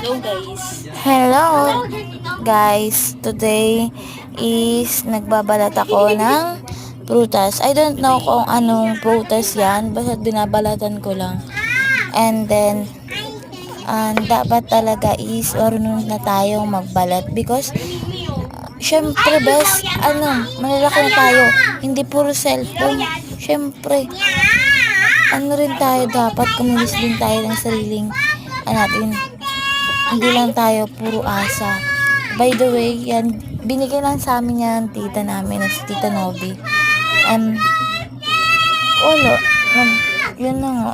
Hello guys. Hello guys, today is nagbabalat ako ng prutas. I don't know kung anong prutas yan, basta binabalatan ko lang. And then, dapat talaga is marunong na tayong magbalat because syempre best, malalaki na tayo. Hindi puro cellphone. Syempre, rin tayo dapat, kumilos din tayo ng sariling, natin. Hindi lang tayo puro asa. By the way, yan, binigay lang sa amin yan tita namin, si Tita Novi. Wala, yun na nga,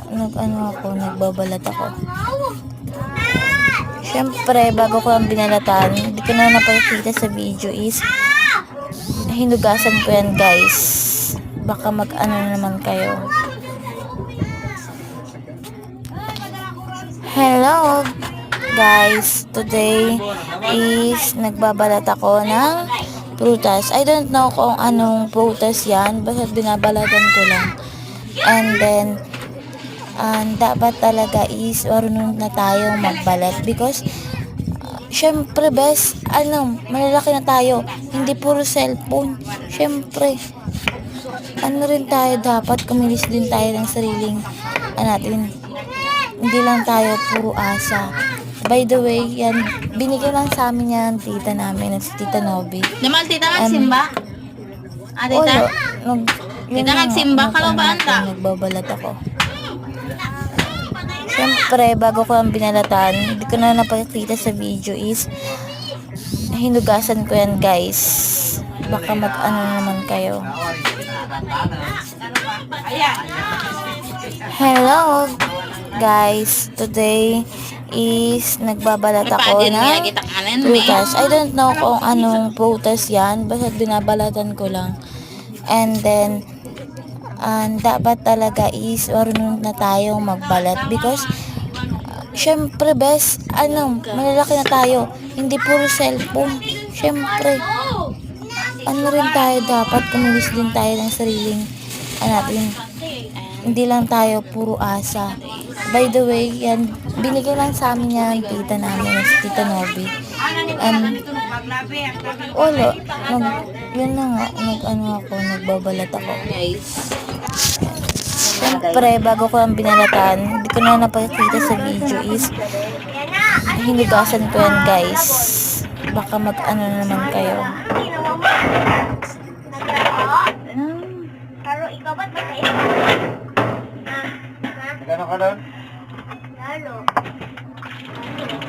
nagbabalat ako. Siyempre, bago ko ang binalatan, hindi ko na napakita sa video is, hinugasan ko yan guys. Baka naman kayo. Hello guys, today is nagbabalat ako ng prutas. I don't know kung anong prutas yan, basta binabalatan ko lang. And then, dapat talaga is marunong na tayong magbalat because syempre best, malalaki na tayo. Hindi puro cellphone. Syempre, rin tayo dapat, kumilos din tayo ng sariling, natin. Hindi lang tayo puro asa. By the way, yan, binigay lang sa amin yan tita namin, si Tita Novi. Naman tita magsimba? Tita? Tita magsimba ka lang ba anta? Nagbabalat ako. Siyempre, bago ko ang binalatan, hindi ko na napakita sa video is, hinugasan ko yan guys. Baka naman kayo. Hello guys, today is nagbabalat ako ng prutas. I don't know kung anong prutas yan, basta binabalatan ko lang. And then, dapat talaga is marunong na tayong magbalat because syempre best, malalaki na tayo. Hindi puro cellphone. Syempre, rin tayo dapat, kumilos din tayo ng sariling, natin. Hindi lang tayo puro asa. By the way, yan, binigay lang sa amin yan tita namin, si Tita Novi. Wala, yun na nga, nagbabalat ako. Siyempre, bago ko ang binalatan, hindi ko na napakita sa video is, hinugasan ko yan guys. Baka naman kayo. Pero ikaw ba't masaya? Magkano ka doon? Lalo.